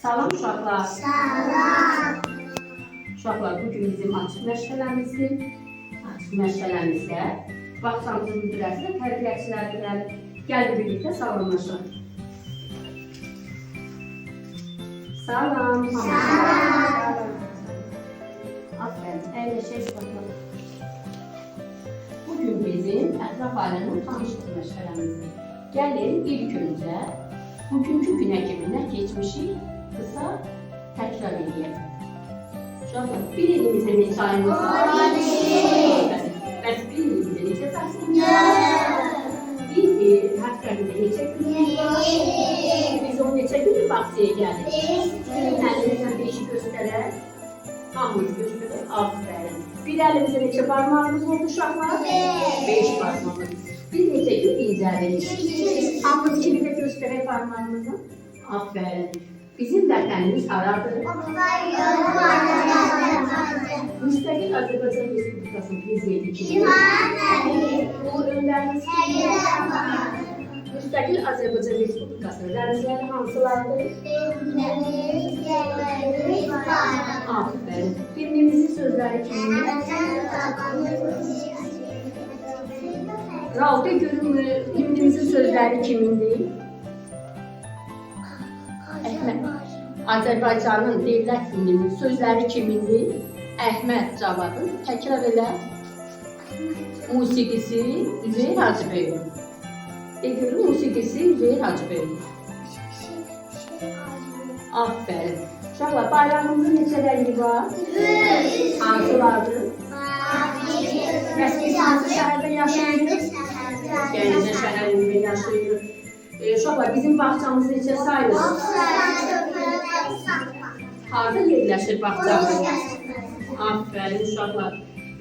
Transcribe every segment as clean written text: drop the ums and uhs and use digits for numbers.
Salam uşaqlar. Salam. Uşaqlar, bugün bizim açıq məşğələmizdir. Açıq məşğələmizdə bağçamızın müdürəsinə tərbiyəçilərlə gəlin birlikdə salamlaşaq. Salam. Salam. Aferin. Əyləşək bakalım. Bugün bizim ətraf aləmin tanışlıq məşğələmizdir. Gəlin ilk öncə bugünkü günə kimi nə keçmişi qısa təkrar edəyək. Uşaqlar, bir ilimizdə neçə ayımız var? Bəs bir ilimizdə neçə fəslimiz var? Bir həftəmizdə neçə günümüz var? Biz o neçə günü bağçaya gəlirik? Əlimizdən 5-i göstərək. Hamımız göstərək. Aferin. Bir əlimizdə neçə barmağımız oldu uşaqlar? 5 barmağımız. Biz neçə gün incəlirik? Hamımız kimdə göstərək barmağımızı? Aferin. Bizim vətənimiz haradır? Müstəqil Azərbaycan Respublikasının prezidenti kimdir? Ulu öndərimiz kimdir? Müstəqil Azərbaycan Respublikasının rəmzləri hansılardır? Aferin. Filmimizin sözləri kimindir? Ralda görünmür. Filmimizin sözləri kimindir? Azərbaycanın dövlət filminin sözləri kimindir? Əhməd Cavadın. Təkrar elə. Musiqisi Üzeyir Hacıbəyov. Görün, musiqisi Üzeyir Hacıbəyov. Aferin. Uşaqlar, bayrağımızın neçə rəngi var? Hansılardır? Bəs biz hansı şəhərdə yaşayırıq? Gəncə şəhərində yaşayırıq. Uşaqlar, bizim bağçamız neçə sayılır? Harada yerləşir bağçamız? Aferin uşaqlar.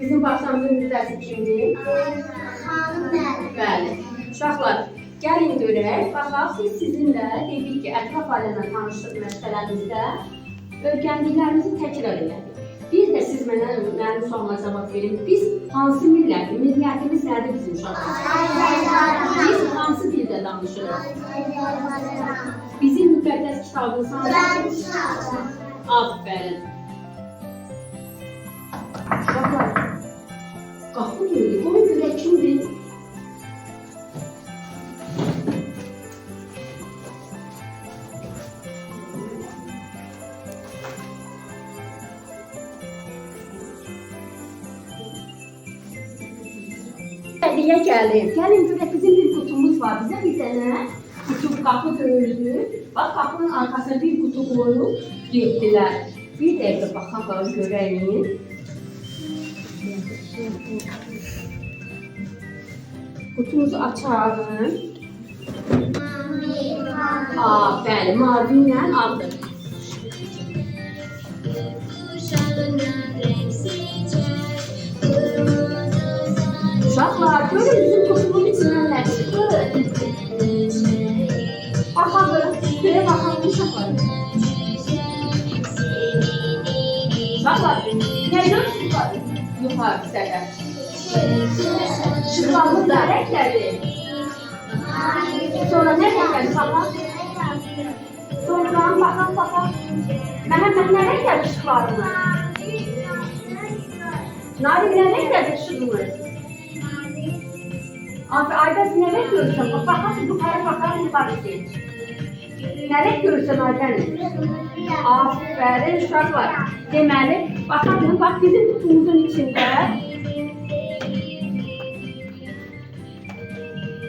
Bizim bağçamızın müddəsi kimdir? Bəli. Uşaqlar, gəlin görək. Baxaq, biz sizinlə dedik ki, ətraf aləmlə tanışlıq məşğələmizdə öyrəndiklərimizi təkrar edək. Bir də siz mənim sualıma cavab verin. Biz hansı millətik? Milliyyətimiz nədir bizim uşaqlar? Biz hansı dildə danışırıq? Bizim müqəddəs kitabımız hansı? Aferin. Uşaqlar, qapı döyülür. Ona görə kimdir? Hediye gəlin. Gəlin görək, bizim bir kutumuz var. Bizə bir dənə kutu, qapı döyüldü. Bax, qapının arxasına bir kutu qoyub getdilər. Bir dəqiqə baxaq, görəyim. Kutumuzu açarım. Bəli, mavi ilə aldım. Uşaqlar, görün bizim kutumun içindən nə çıxır? Baxalım, belə baxalım uşaqlar. Uşaqlar, nə görürsünüz? Yuxarı hissədə. Şıqlamız da rənglədir. Sonra nə rənglədir baxaq? Sonra baxaq. Məhəmməd nə rənglədir şıqlarını? Nadir nə rənglədir şıqımız? Aydaz nə renk görürsən? Baxaq, yuxarı baxaq, yuxarı seç. Nə renk görürsən Aydaz? Aferin uşaqlar. Deməli, baxaq, bax bizim kutumuzun içində.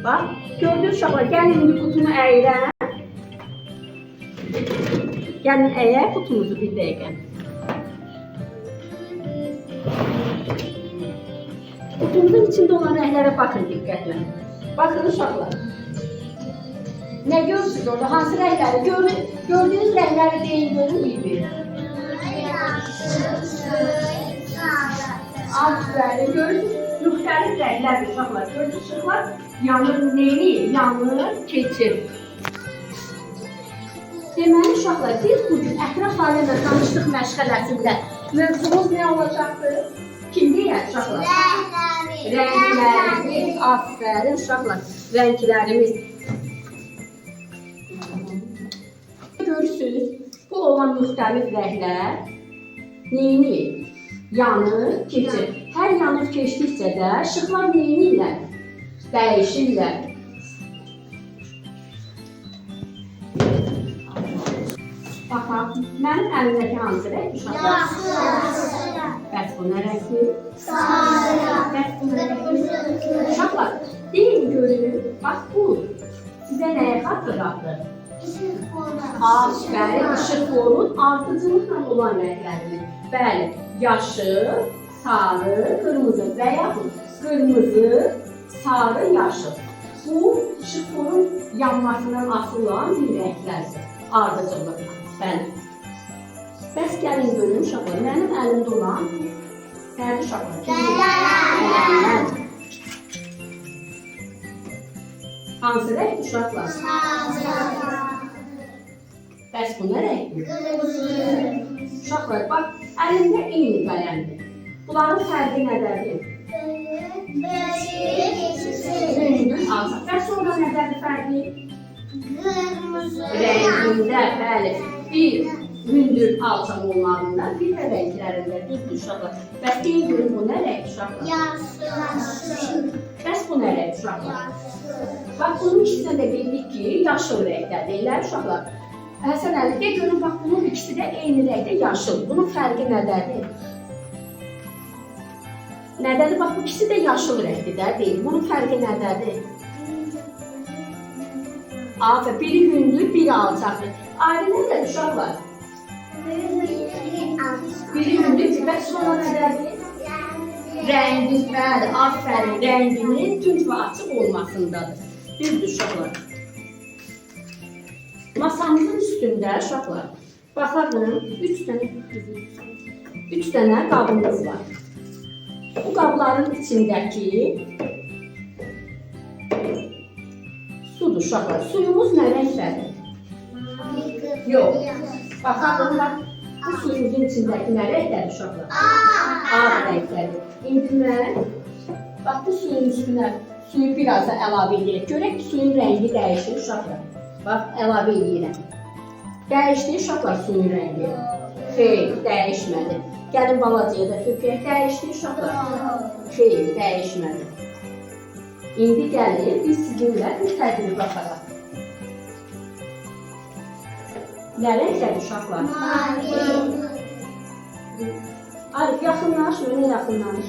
Bax, gördünüz uşaqlar, gəlin indi kutunu əyirəm. Gəlin əyək kutumuzu bir dəqiqə. Kutumuzun içində olan rənglərə baxın diqqətlə. Baxın uşaqlar. Nə görürsünüz orada? Hansı rəngləri? Gördüyünüz rəngləri deyin, görün bir-bir. Aferin, görürsünüz? Müxtəlif rənglərdir uşaqlar. Gördüyünüz uşaqlar yanır, neyini? Yanır, keçir. Deməli uşaqlar, biz bugün ətraf aləmlə tanışlıq məşğələsində mövzumuz nə olacaqdır? Kim deyər uşaqlar? Renklerimiz, aferin uşaqlar, renklerimiz. Görürsünüz, bu olan müxtəlif rənglər neyini? Yanıb keçir. Hər yanıb keçdikcə də işıqlar neyinirlər? Dəyişirlər. Baxaq, mənim əlimdəki hansı rəng uşaqlar? Bəs bu nə rəngdir? Bəs bu nə rəngdir? Uşaqlar, deyin görün, bax bu sizə nəyə xatırlatır? Bəli, işıq forunun ardıcılıqla olan rəngləridir. Bəli, yaşıl, sarı, qırmızı və yaxud qırmızı, sarı, yaşıl. Bu, işıq forunun yanmasından asılı olan bir rənglərdir. Ardıcılıqla. Bəli. Bəs gəlin görün uşaqlar, mənim əlimdə olan bəli uşaqlar. Qələmlər. Hansı rəng uşaqlar? Bəs bu nə rəngdir? Uşaqlar, bax, əlimdə eyni qələmdir. Bunların fərqi nədədir? Hündür, alçaq. Bəs sonra nədədir fərqi? Rəngində, bəli. Bir hündür, alçaq olmağında, bir də rənglərində düzdür uşaqlar. Bəs deyin görün, bu nə rəng uşaqlar? Yaşıl. Bəs bu nə rəng uşaqlar? Bax, bunun ikisində də bildik ki, yaşıl rəngdədirlər uşaqlar. Həsən Əli, de görün, bax, bunun ikisi də eyni rəngdə yaşıl. Bunun fərqi nədədir? Nədədir? Bax, bu ikisi də yaşıl rəngdir də, deyil. Bunun fərqi nədədir? Aferin, biri hündür, biri alçaqdır. Ayrı nədir uşaqlar? Biri hündür, bəs sonra nədədir? Rəngi, bəli, aferin, rənginin tünc və açıq olmasındadır. Düzdür uşaqlar. Masamızın üstündə uşaqlar, baxalım, 3 dənə qabımız var. Bu qabların içindəki sudur uşaqlar. Suyumuz nə rəngdədir? Yox. Baxalım, bax, bu suyumuzun içindəki nə rəngdədir uşaqlar? Ağ rəngdədir. İndi mən, bax, bu suyun üstünə suyu biraz da əlavə edək. Görək ki, suyun rəngi dəyişir uşaqlar. Bax, əlavə edirəm. Dəyişdi uşaqlar suyun rəngi. Xeyr, dəyişmədi. Gəlin balacaya da tökək. Dəyişdi uşaqlar. Xeyr, dəyişmədi. İndi gəlin, biz sizinlə bir tədbir baxaraq. Nə rəngdədir uşaqlar? Mavi. Arif, yaxınlaş, mənə yaxınlaş.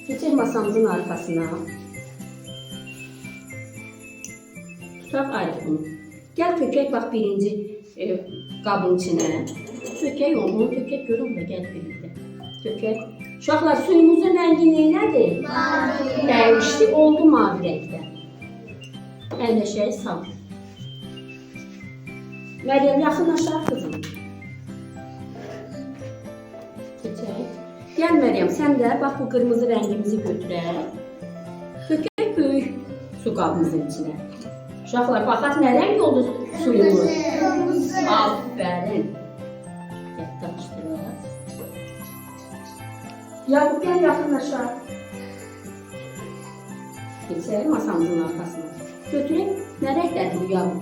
Keçək masamızın arxasına. Tutaq Arif bunu. Gəl tökək, bax, birinci qabın içinə. Tökək onu, tökək, görün və gəl birlikdə. Tökək. Uşaqlar, suyumuzun rəngi nədir? Mavi. Dəyişdi, oldu mavi rəngdə. Əyləşək, sağ. Məryəm, yaxınlaşaq qızım. Keçək. Gəl Məryəm, sən də bax, bu qırmızı rəngimizi götürək. Tökək böyük su qabımızın içinə. Uşaqlar, baxaq nə rəng oldu suyumuz? Aferin. Gəl, qarışdıraq. Yaqub, gəl yaxınlaşaq. Keçək masamızın arxasına. Götürək, nə rəngdədir bu Yaqub?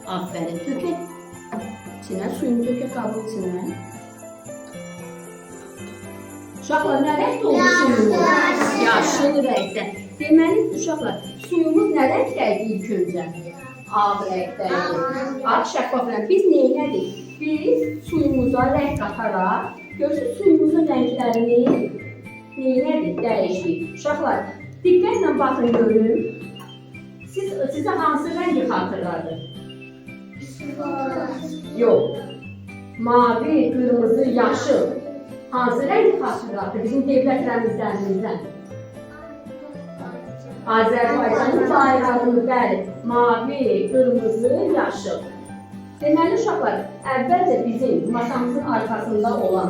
Aferin, tökək. İçinə, suyunu tökək qabın içinə. Uşaqlar, nə rəngdə oldu suyumuz? Yaşıl rəngdə. Deməli, uşaqlar, suyumuz nə rəngdəydi ilk öncə? Ağ rəngdəydi. Ağ şəffaf rəng. Biz neynədik? Biz suyumuza rəng qataraq, görürsünüz, suyumuzun rənglərini neynədik? Dəyişdik. Uşaqlar, diqqətlə baxın görün. Sizə hansı rəngi xatırladı? Yox. Mavi, qırmızı, yaşıl. Hansı rəngi xatırladı bizim dövlətlərimizdən? Azərbaycanın bayrağını, bəli, mavi, qırmızı, yaşıl. Deməli uşaqlar, əvvəlcə bizim masamızın arxasında olan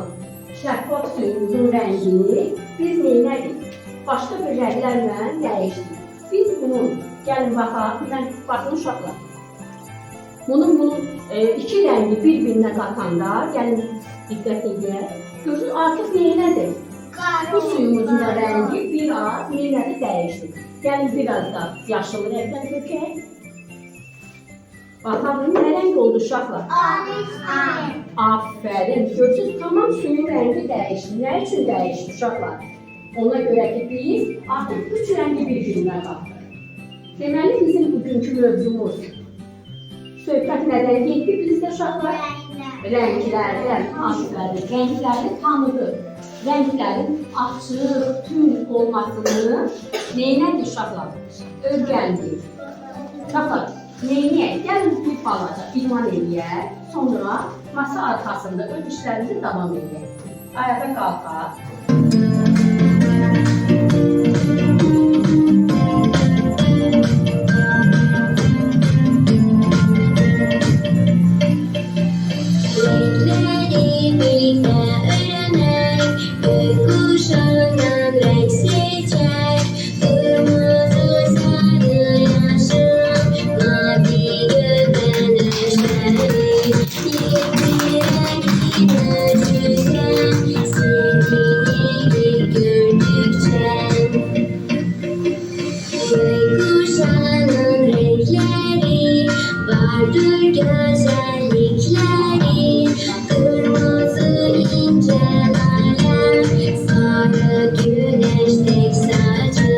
şəffaf suyumuzun rəngini biz neynədik? Başqa bir rənglərlə dəyişdik. Biz bunun, gəlin baxaq, baxın uşaqlar. Bunun iki rəngi bir-birinə qatanda, gəlin diqqət edək. Görürsünüz, artıq neynədir? Bu suyumuzun da rəngi bir az neynədir? Dəyişdik. Gəlin biraz da yaşıl rəngdən tökək. Bakalım nə rəng oldu uşaqlar? Amin. Aferin. Gördünüz, tamam suyun rəngi dəyişdi. Nə üçün dəyişdi uşaqlar? Ona görə ki, biz artıq 3 rəngi bir-birinə qatdıq. Deməli, bizim bugünkü mövzumuz söhbət nədən getdi bizdə uşaqlar? Rənglərdən. Aferin. Rəngləri tanıdıq. Rənglərin açıq, tünd olmasını neynədir uşaqlar? Öyrəndik. Uşaqlar, neynəyək? Gəlin bir balaca idman eləyək. Sonra masa arxasında öz işlərimizi davam edək. Ayağa qalxaq. Renkleri birlikte öğrener, gökkuşağından renk seçer. Kırmızı, sarı, yaşıl, mavi güneşleri. Yedi renkler güzel, sevgiyi gördükçe. Gökkuşağının renkleri vardır güzellikleri. Kırmızı ince laylar, sarı güneş tek saçı,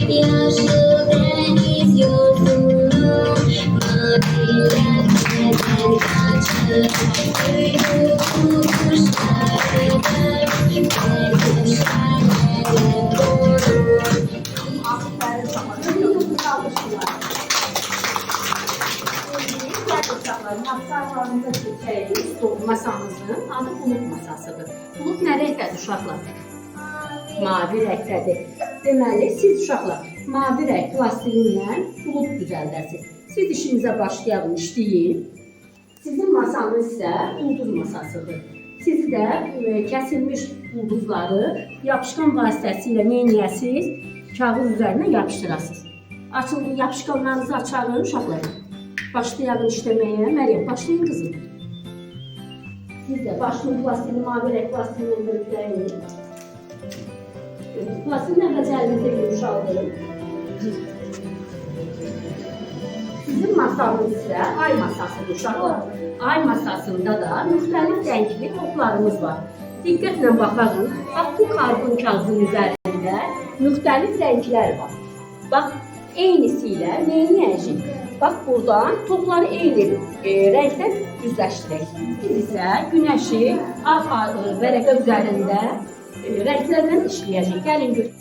yaşıl deniz yosunu, maviler neden kaçır? Uyudu kuşlarıdır, gökkuşağı hep korur. Aferin sana. Önümüzü çalıştılar. Masalarımıza keçəyik. Masamızın adı bulut masasıdır. Bulut nə rəngdədir uşaqlar? Mavi rəngdədir. Deməli, siz uşaqlar mavi rəng plastilinlə bulut düzəldəsiniz. Siz işinizə başlayalım, işləyin. Sizin masanız isə ulduz masasıdır. Siz də kəsilmiş ulduzları yapışqan vasitəsilə neynəyəsiniz? Kağız üzərinə yapışdırasınız. Açın, yapışqanlarınızı açarın uşaqlar. Başlayalım işləməyə. Məryəm, başlayın qızım. Siz də başlayın plastini, mavi rəng plastini öldürükləyin. Plastini əvvəlcə əlinizdə yumuşaldın. Sizin masanız isə ay masasıdır uşaqlar. Ay masasında da müxtəlif rəngli toplarımız var. Diqqətlə baxın. Bax, bu karbon kağızın üzərində müxtəlif rənglər var. Bax, eynisi ilə neynəyəcək? Bax, buradan topları eyni rəngdən düzləşdirək. Biz isə günəşi ağ vərəqə üzərində rənglərlə işləyəcək. Gəlin görək.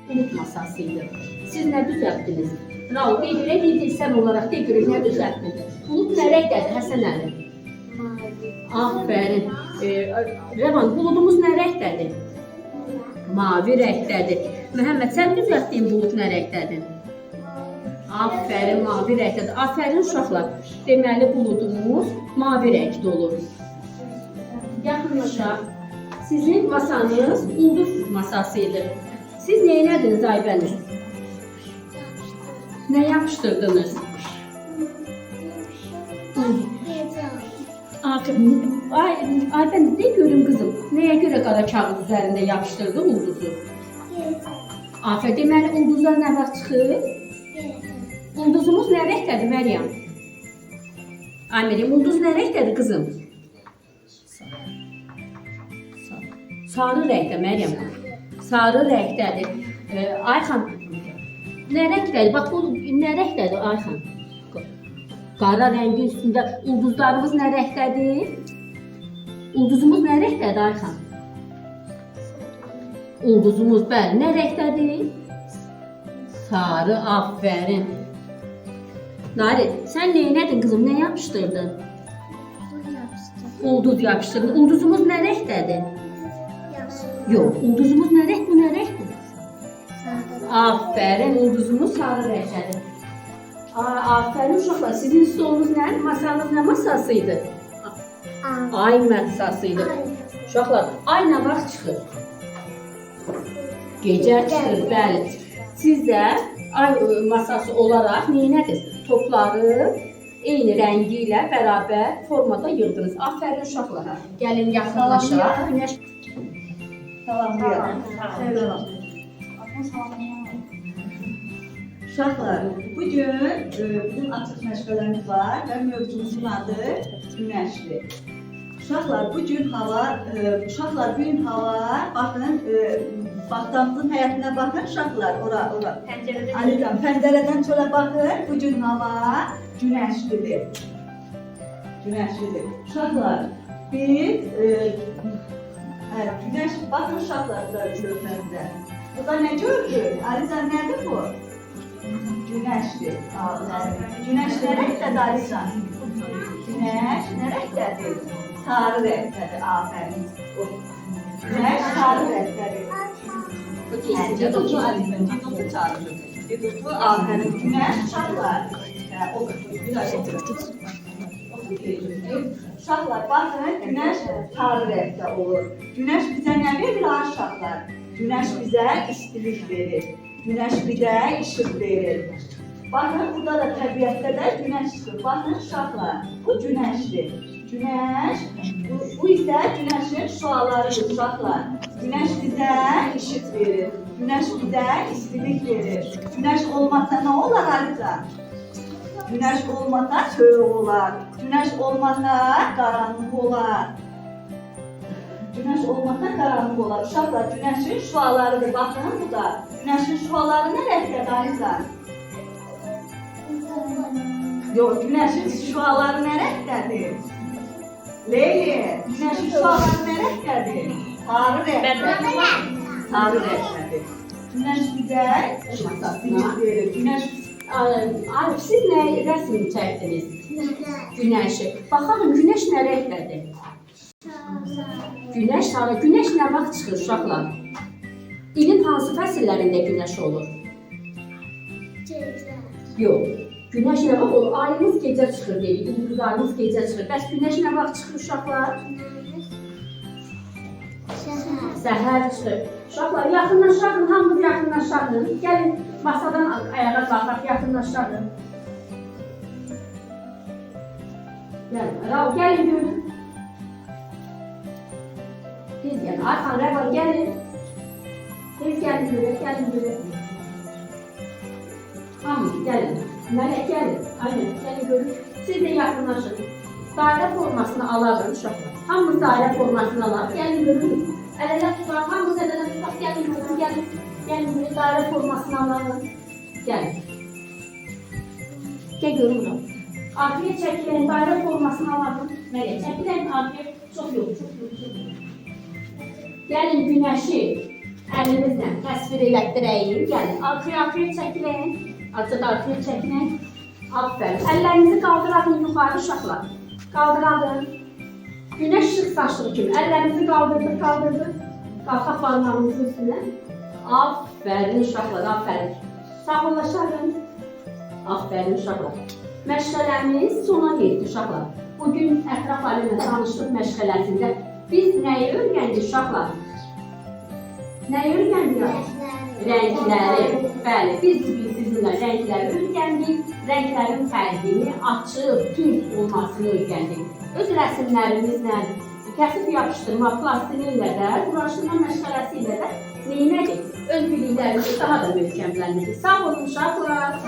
bulut masasıydı. Siz nə düzəltdiniz? Raul, de görək, sən olaraq de görək, nə düzəltdin? Bulut nə rəngdədir, Həsən Əli? Aferin. Rəvan, buludumuz nə rəngdədir? Mavi rəngdədir. Məhəmməd, sən düzəltdiyin bulut nə rəngdədir? Aferin, mavi rəngdədir. Aferin uşaqlar. Deməli, buludumuz mavi rəngdə olur. Yaxınlaşaq. Sizin masanız ulduz masasıydı. Siz nə elədiniz Aybənir? Nə yapışdırdınız? Aybənir, de görüm qızım. Nəyə görə qara kağız üzərində yapışdırdı ulduzu? Aferin, deməli ulduzlar nə vaxt çıxır? Ulduzumuz nə rəngdədir Məryəm? Məryəm, ulduz nə rəngdədir qızım? Sarı rəngdə Məryəm. Sarı rəngdədir. Ayxan, nə rəngdədir? Bax, bu nə rəngdədir Ayxan? Qara rəngi üstündə ulduzlarımız nə rəngdədir? Ulduzumuz nə rəngdədir Ayxan? Ulduzumuz, bəli, nə rəngdədir? Sarı, aferin. Nari, sən nə elədin qızım? Nə yapışdırdın? Ulduz yapışdırdın. Ulduzumuz nə rəngdədir? Yox, ulduzumuz nə rəng? Bu nə rəngdir? Aferin, ulduzumuz sarı rəngdədir. Aferin uşaqlar, sizin stolunuz nə? Masanız nə masasıydı? Ay masasıydı. Uşaqlar, ay nə vaxt çıxır? Gecə çıxır, bəli. Siz də ay masası olaraq neynədiniz? Topları eyni rəngi ilə bərabər formada yığdınız. Aferin uşaqlar. Gəlin yaxınlaşaq. Günəş Salamlayalım. Uşaqlar, bugün bizim açıq məşğələmiz var və mövzumuzun adı Günəşdir. Uşaqlar, bugün hava, baxın, baxdamızın həyətinə baxın, uşaqlar, ora. Alican, pəncərədən çölə baxın, bugün hava günəşlidir. Uşaqlar, biz güneş, bakın uşaqlar da gözlərində. Bu da nə gördük? Alican, nədir bu? Günəşdir. Günəş nə rəngdədir Alican? Günəş nə rəngdədir? Sarı rəngdədir, aferin. Günəş sarı rəngdədir. Cidutu Alican, cidutu çağırır. Cidutu, aferin. Günəş uşaqlar. Uşaqlar, baxın, günəş sarı rəngdə olur. Günəş bizə nə verir uşaqlar? Günəş bizə istilik verir. Günəş bizə işıq verir. Baxın, burada da təbiətdə də günəş çıxır. Baxın uşaqlar, bu günəşdir. Günəş, bu isə günəşin şüalarıdır uşaqlar. Günəş bizə işıq verir. Günəş bizə istilik verir. Günəş olmasa nə olar Alican? Günəş olmasa soyuq olar. Günəş olmasa qaranlıq olar. Günəş olmasa qaranlıq olar. Uşaqlar, günəşin şüalarıdır. Baxın bu da. Günəşin şüaları nə rəngdədir Alican? Yox, günəşin şüaları nə rəngdədir? Leyli, günəşin şüaları nə rəngdədir? Sarı rəngdədir. Sarı rəngdədir. Günəş bizə istilik verir. Günəş Arif, siz nə rəsm çəkdiniz? Günəşi. Baxalım, günəş nə rəngdədir? Günəş sarı. Günəş nə vaxt çıxır uşaqlar? İlin hansı fəsillərində günəş olur? Yox. Günəş nə vaxt olur? Ayımız gecə çıxır deyilik. Ulduzlarımız gecə çıxır. Bəs günəş nə vaxt çıxır uşaqlar? Səhər çıxır. Uşaqlar, yaxınlaşaqın, hamımız yaxınlaşaqın. Gəlin, masadan ayağa qalxaq, yaxınlaşaqın. Gəlin, Raul, gəlin görün. Tez gəlin, Ayxan, Rəvan, gəlin. Tez gəlin görün. Hamımız gəlin. Mələk, gəlin. Aynen, gəlin görün. Siz də yaxınlaşın. Dairə formasını alalım uşaqlar. Hamımız dairə formasını alalım. Gəlin görün. Əl-ələ tutaq, hamımız əl-ələ tutaq, gəlin görün, gəlin. Gəlin görün, dairə formasını alalım. Gəlin. Gəl görün bura. Arxaya çəkilin, dairə formasını alalım. Mələk, çəkilin, arxaya. Çox yox. Gəlin günəşi Əlimizlə təsvir elətdirəyim. Gəlin, arxaya çəkilin. Azca da arxaya çəkilin. Aferin. Əllərinizi qaldırın yuxarı uşaqlar. Qaldırın. Günəş işıq saçdığı kimi əllərinizi qaldırdık. Qalxaq barmağınızın üstünə. Aferin uşaqlar, aferin. Sağollaşarın. Aferin uşaqlar. Məşğələmiz sona yetdi uşaqlar. Bugün ətraf aləmlə tanışlıq məşğələsində biz nəyi öyrəndik uşaqlar? Nəyi öyrəndik? Rəngləri. Bəli, biz bugün sizinlə rəngləri öyrəndik. Rənglərin fərqini, açıq, tünd olmasını öyrəndik. Öz rəsmlərimizlə, kəsib yapışdırma, plastiki ilə də, quraşdırma məşğələsi ilə də neynədik? Öz biliklərimizi daha da möhkəmləndirdik. Sağ olun uşaqlar.